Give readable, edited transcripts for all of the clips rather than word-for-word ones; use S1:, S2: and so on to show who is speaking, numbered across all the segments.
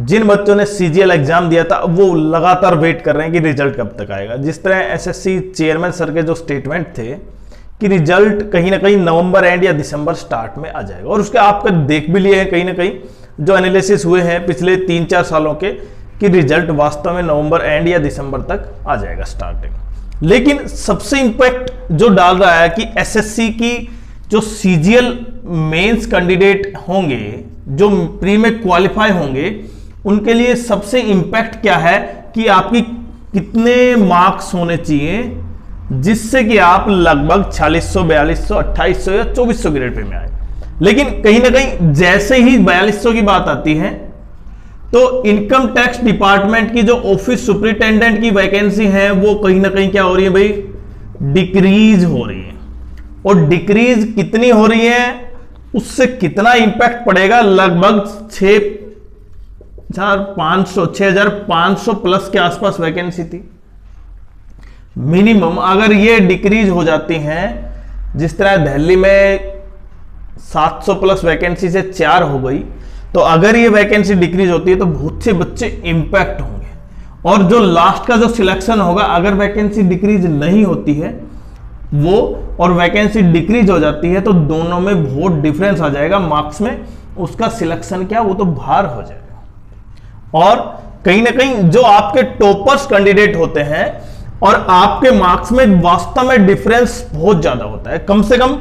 S1: जिन बच्चों ने CGL exam दिया था वो लगातार वेट कर रहे हैं कि रिजल्ट कब तक आएगा। जिस तरह एसएससी चेयरमैन सर के जो स्टेटमेंट थे कि रिजल्ट कहीं ना कहीं नवंबर एंड या दिसंबर स्टार्ट में आ जाएगा, और उसके आपका देख भी लिए हैं कहीं ना कहीं जो एनालिसिस हुए हैं पिछले 3-4 सालों के कि रिजल्ट वास्तव में नवंबर एंड या दिसंबर तक आ जाएगा स्टार्टिंग। लेकिन सबसे इंपैक्ट जो डाल रहा है कि एसएससी की जो सीजीएल मेंस कैंडिडेट होंगे, जो प्री में क्वालिफाई होंगे, उनके लिए सबसे इंपैक्ट क्या है कि आपकी कितने मार्क्स होने चाहिए जिससे कि आप लगभग 4600, 4200, 2800 या 2400 ग्रेड पे में आए। लेकिन कहीं ना कहीं जैसे ही 4200 की बात आती है तो इनकम टैक्स डिपार्टमेंट की जो ऑफिस सुपरिटेंडेंट की वैकेंसी है वो कहीं ना कहीं क्या हो रही है भाई, डिक्रीज हो रही है। और डिक्रीज कितनी हो रही है, उससे कितना इंपैक्ट पड़ेगा, लगभग 6500 प्लस के आसपास वैकेंसी थी मिनिमम। अगर ये डिक्रीज हो जाती हैं, जिस तरह दिल्ली में 700 प्लस वैकेंसी से 4 हो गई, तो अगर ये वैकेंसी डिक्रीज होती है तो बहुत से बच्चे इंपैक्ट होंगे। और जो लास्ट का जो सिलेक्शन होगा, अगर वैकेंसी डिक्रीज नहीं होती है वो और वैकेंसी डिक्रीज हो जाती है तो दोनों में बहुत डिफरेंस आ जाएगा मार्क्स में, उसका सिलेक्शन क्या वो तो बाहर हो जाएगा। और कहीं ना कहीं जो आपके टॉपर्स कैंडिडेट होते हैं और आपके मार्क्स में वास्तव में डिफरेंस बहुत ज्यादा होता है, कम से कम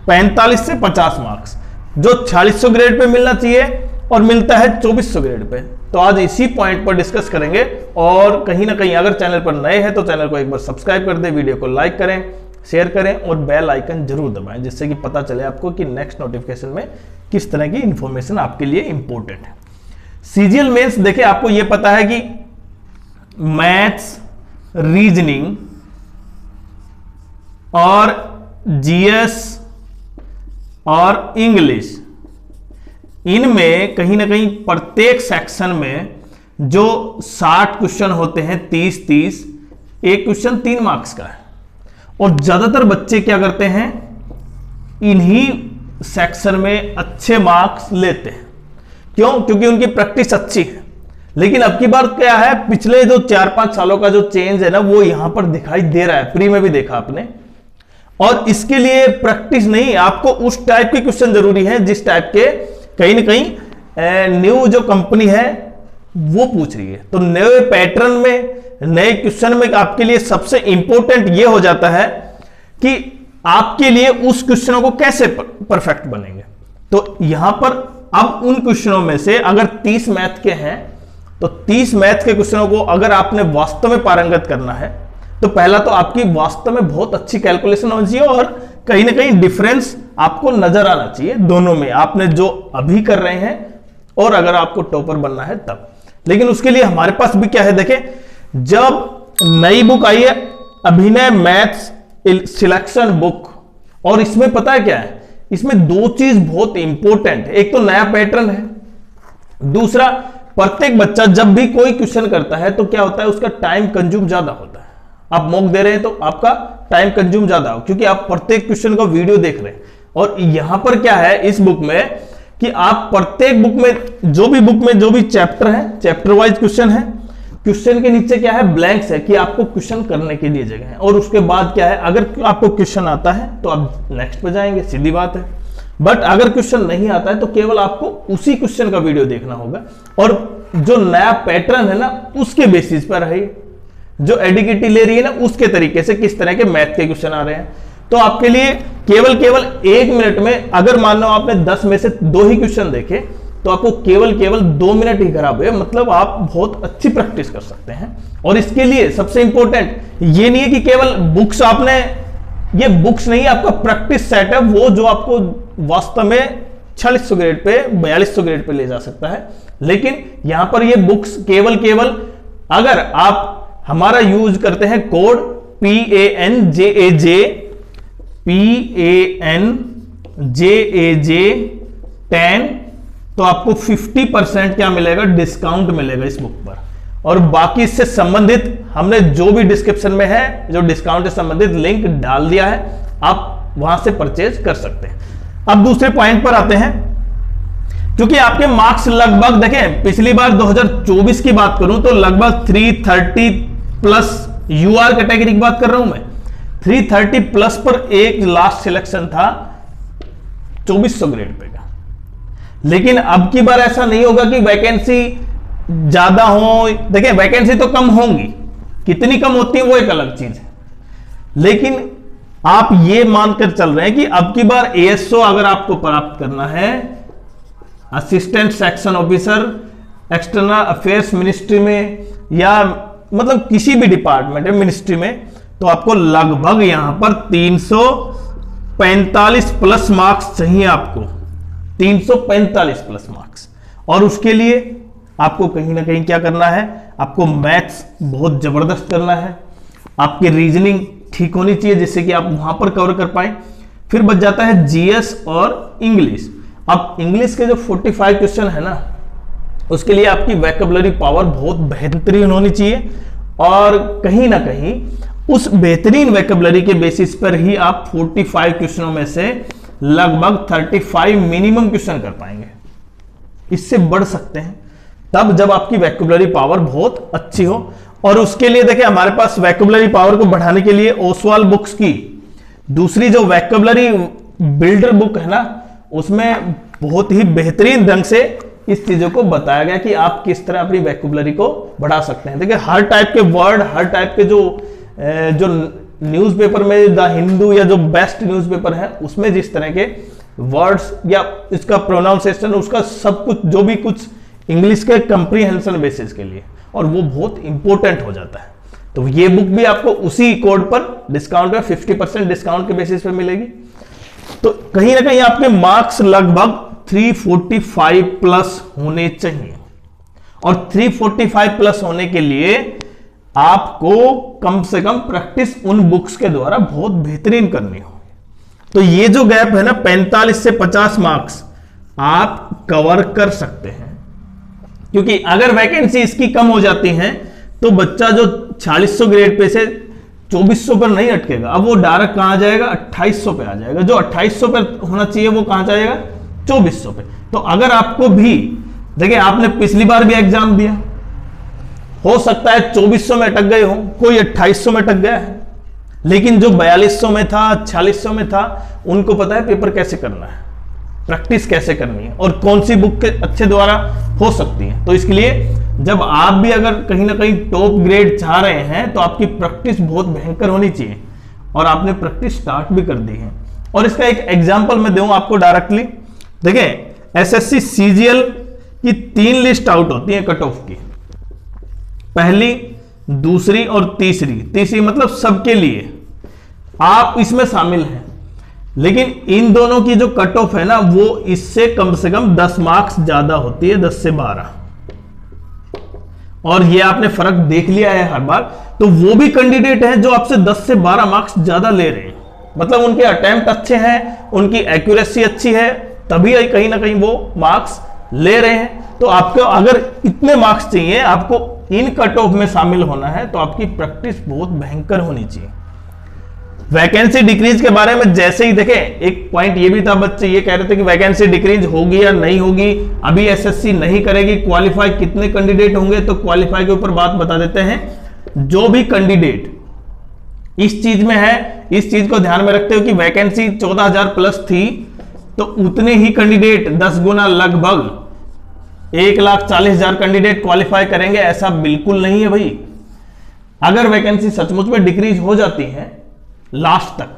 S1: 45 से 50 मार्क्स, जो 4600 ग्रेड पे मिलना चाहिए और मिलता है 2400 ग्रेड पे। तो आज इसी पॉइंट पर डिस्कस करेंगे। और कहीं ना कहीं अगर चैनल पर नए हैं तो चैनल को एक बार सब्सक्राइब कर दें, वीडियो को लाइक करें, शेयर करें और बेल आइकन जरूर दबाएं, जिससे कि पता चले आपको कि नेक्स्ट नोटिफिकेशन में किस तरह की इंफॉर्मेशन आपके लिए इंपॉर्टेंट है। सीजीएल मेंस देखिए, आपको यह पता है कि मैथ्स, रीजनिंग और जीएस और इंग्लिश, इनमें कहीं ना कहीं प्रत्येक सेक्शन में जो 60 क्वेश्चन होते हैं, 30-30, एक क्वेश्चन 3 मार्क्स का है। और ज्यादातर बच्चे क्या करते हैं, इन्हीं सेक्शन में अच्छे मार्क्स लेते हैं। क्यों? क्योंकि उनकी प्रैक्टिस अच्छी है। लेकिन अब की बार क्या है, पिछले जो 4-5 सालों का जो चेंज है ना, वो यहां पर दिखाई दे रहा है, प्री में भी देखा आपने। और इसके लिए प्रैक्टिस नहीं, आपको उस टाइप के क्वेश्चन जरूरी है जिस टाइप के कहीं ना कहीं न्यू जो कंपनी है वो पूछ रही है। तो नए पैटर्न में, नए क्वेश्चन में आपके लिए सबसे इंपॉर्टेंट ये हो जाता है कि आपके लिए उस क्वेश्चनों को कैसे परफेक्ट बनेंगे। तो यहां पर अब उन क्वेश्चनों में से अगर 30 मैथ के हैं तो 30 मैथ के क्वेश्चनों को अगर आपने वास्तव में पारंगत करना है तो पहला तो आपकी वास्तव में बहुत अच्छी कैलकुलेशन होनी चाहिए और कहीं ना कहीं डिफरेंस आपको नजर आना चाहिए दोनों में, आपने जो अभी कर रहे हैं और अगर आपको टॉपर बनना है तब। लेकिन उसके लिए हमारे पास भी क्या है, देखें, जब नई बुक आई है अभिनय मैथ्स सिलेक्शन बुक, और इसमें पता है क्या है, इसमें 2 चीज बहुत इंपॉर्टेंट है। एक तो नया पैटर्न है, दूसरा प्रत्येक बच्चा जब भी कोई क्वेश्चन करता है तो क्या होता है, उसका टाइम कंज्यूम ज्यादा होता है। आप मॉक दे रहे हैं तो आपका टाइम कंज्यूम ज्यादा हो, क्योंकि आप प्रत्येक क्वेश्चन का वीडियो देख रहे हैं। और यहां पर क्या है इस बुक में कि आप प्रत्येक बुक में जो भी चैप्टर है, चैप्टर वाइज क्वेश्चन है, क्वेश्चन के नीचे क्या है, ब्लैंक्स है कि आपको क्वेश्चन करने के लिए जगह है। और उसके बाद क्या है, अगर आपको क्वेश्चन आता है तो आप नेक्स्ट पे जाएंगे, सीधी बात है। बट अगर क्वेश्चन नहीं आता है तो केवल आपको उसी क्वेश्चन का वीडियो देखना होगा और जो नया पैटर्न है ना उसके बेसिस पर है, जो एडिकिटी ले रही है ना उसके तरीके से किस तरह के मैथ के क्वेश्चन आ रहे हैं। तो आपके लिए केवल 1 मिनट में, अगर मान लो आपने 10 में से 2 ही क्वेश्चन देखे तो आपको केवल 2 मिनट ही खराब हुए, मतलब आप बहुत अच्छी प्रैक्टिस कर सकते हैं। और इसके लिए सबसे इंपॉर्टेंट ये नहीं है कि केवल बुक्स आपने, ये बुक्स नहीं, आपका प्रैक्टिस सेट है वो जो आपको वास्तव में 4600 ग्रेड पे, 4200 ग्रेड पे ले जा सकता है। लेकिन यहां पर ये बुक्स केवल अगर आप हमारा यूज करते हैं कोड PANJAJ10, तो आपको 50% क्या मिलेगा, डिस्काउंट मिलेगा इस बुक पर। और बाकी इससे संबंधित हमने जो भी डिस्क्रिप्शन में है, जो डिस्काउंट से संबंधित लिंक डाल दिया है, आप वहां से परचेज कर सकते हैं। अब दूसरे पॉइंट पर आते हैं क्योंकि आपके मार्क्स लगभग देखें, पिछली बार 2024 की बात करूं तो लगभग 330 प्लस यूआर कैटेगरी की बात कर रहा हूं मैं, 330 प्लस पर एक लास्ट सिलेक्शन था 2400 ग्रेड पे का। लेकिन अब की बार ऐसा नहीं होगा कि वैकेंसी ज्यादा हो, देखिए वैकेंसी तो कम होंगी, कितनी कम होती है वो एक अलग चीज है, लेकिन आप ये मानकर चल रहे हैं कि अब की बार एएसओ अगर आपको प्राप्त करना है, assistant section officer external affairs ministry में या मतलब किसी भी डिपार्टमेंट है मिनिस्ट्री में, तो आपको लगभग यहां पर 345 प्लस मार्क्स चाहिए आपको, 345 प्लस मार्क्स। और उसके लिए आपको कहीं ना कहीं क्या करना है, आपको मैथ्स बहुत जबरदस्त करना है, आपकी रीजनिंग ठीक होनी चाहिए जिससे कि आप वहां पर कवर कर पाए। फिर बच जाता है जीएस और इंग्लिश। अब इंग्लिश के जो 45 क्वेश्चन है ना, उसके लिए आपकी वैकेबुलरी पावर बहुत बेहतरीन होनी चाहिए, और कहीं ना कहीं उस बेहतरीन वैकेबुलरी के बेसिस पर ही आप 45 क्वेश्चनों में से लगभग 35 मिनिमम क्वेश्चन कर पाएंगे। इससे बढ़ सकते हैं तब जब आपकी वैकेबुलरी पावर बहुत अच्छी हो। और उसके लिए देखिए हमारे पास वैकेबुलरी पावर को बढ़ाने के लिए ओसवाल बुक्स की दूसरी जो वैकेबुलरी बिल्डर बुक है ना, उसमें बहुत ही बेहतरीन ढंग से इस चीजों को बताया गया कि आप किस तरह अपनी वैकेबुलरी को बढ़ा सकते हैं। देखिए हर टाइप के वर्ड, हर टाइप के जो न्यूज़पेपर में द हिंदू या जो बेस्ट न्यूज़पेपर है उसमें जिस तरह के वर्ड्स या इसका प्रोनाउंसिएशन, उसका सब कुछ जो भी कुछ इंग्लिश के कंप्रीहेंशन बेसिस के लिए, और वो बहुत इंपॉर्टेंट हो जाता है। तो ये बुक भी आपको उसी कोड पर डिस्काउंट में 50% डिस्काउंट के बेसिस पे मिलेगी। तो कहीं ना कहीं आपके मार्क्स लगभग 345 प्लस होने चाहिए, और 345 प्लस होने के लिए आपको कम से कम प्रैक्टिस उन बुक्स के द्वारा बहुत बेहतरीन करनी हो। तो ये जो गैप है ना 45 से 50 मार्क्स आप कवर कर सकते हैं, क्योंकि अगर वैकेंसी इसकी कम हो जाती है तो बच्चा जो 4600 ग्रेड पे से 2400 पर नहीं अटकेगा, अब वो डायरेक्ट कहां आ जाएगा, 2800 पे आ जाएगा। जो 2800 पे होना चाहिए वो कहां जाएगा, 2400 पे। तो अगर आपको भी देखिए, आपने पिछली बार भी एग्जाम दिया, हो सकता है 2400 में अटक गए हो, कोई 2800 में अटक गया है, लेकिन जो 4200 में था, 4600 में था, उनको पता है पेपर कैसे करना है, प्रैक्टिस कैसे करनी है और कौन सी बुक के अच्छे द्वारा हो सकती है। तो इसके लिए जब आप भी अगर कहीं ना कहीं टॉप ग्रेड चाह रहे हैं तो आपकी प्रैक्टिस बहुत भयंकर होनी चाहिए, और आपने प्रैक्टिस स्टार्ट भी कर दी है। और इसका एक एग्जांपल मैं दूं आपको डायरेक्टली। देखें एसएससी सीजीएल की 3 लिस्ट आउट होती है कट ऑफ की, पहली, दूसरी और तीसरी मतलब सबके लिए आप इसमें शामिल हैं, लेकिन इन दोनों की जो कट ऑफ है ना वो इससे कम से कम 10 मार्क्स ज्यादा होती है, 10 से 12, और ये आपने फर्क देख लिया है हर बार। तो वो भी कैंडिडेट हैं जो आपसे 10 से 12 मार्क्स ज्यादा ले रहे हैं, मतलब उनके अटेम्प्ट अच्छे हैं, उनकी एक्यूरेसी अच्छी है, तभी कहीं ना कहीं वो मार्क्स ले रहे हैं। तो आपको अगर इतने मार्क्स चाहिए, आपको इन कट ऑफ में शामिल होना है, तो आपकी प्रैक्टिस बहुत भयंकर होनी चाहिए। वैकेंसी डिक्रीज के बारे में जैसे ही देखें, एक पॉइंट ये भी था, बच्चे ये कह रहे थे कि वैकेंसी डिक्रीज होगी या नहीं होगी, अभी एसएससी नहीं करेगी, क्वालिफाई कितने कैंडिडेट होंगे, तो क्वालिफाई के ऊपर बात बता देते हैं। जो भी कैंडिडेट इस चीज में है, इस चीज को ध्यान में रखते हो कि वैकेंसी 14,000 प्लस थी, तो उतने ही कैंडिडेट 10 गुना लगभग 1,40,000 कैंडिडेट क्वालिफाई करेंगे, ऐसा बिल्कुल नहीं है भाई। अगर वैकेंसी सचमुच में डिक्रीज हो जाती है लास्ट तक,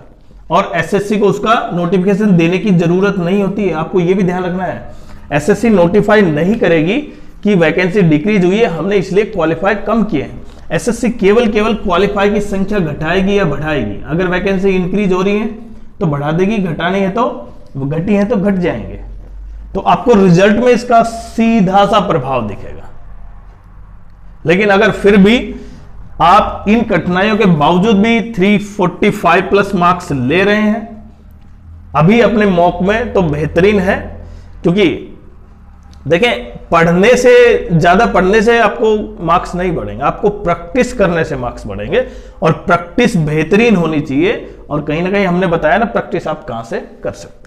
S1: और एसएससी को उसका नोटिफिकेशन देने की जरूरत नहीं होती है, आपको यह भी ध्यान रखना है। एसएससी नोटिफाई नहीं करेगी कि वैकेंसी डिक्रीज हुई है, हमने इसलिए क्वालिफाई कम किए हैं। एसएससी केवल क्वालिफाई की संख्या घटाएगी या बढ़ाएगी। अगर वैकेंसी इंक्रीज हो रही है तो बढ़ा देगी, घटानी है तो घटी है तो घट जाएंगे। तो आपको रिजल्ट में इसका सीधा सा प्रभाव दिखेगा। लेकिन अगर फिर भी आप इन कठिनाइयों के बावजूद भी 345 प्लस मार्क्स ले रहे हैं अभी अपने मॉक में, तो बेहतरीन है। क्योंकि देखें, ज्यादा पढ़ने से आपको मार्क्स नहीं बढ़ेंगे, आपको प्रैक्टिस करने से मार्क्स बढ़ेंगे, और प्रैक्टिस बेहतरीन होनी चाहिए। और कहीं ना कहीं हमने बताया ना, प्रैक्टिस आप कहां से कर सकते हैं।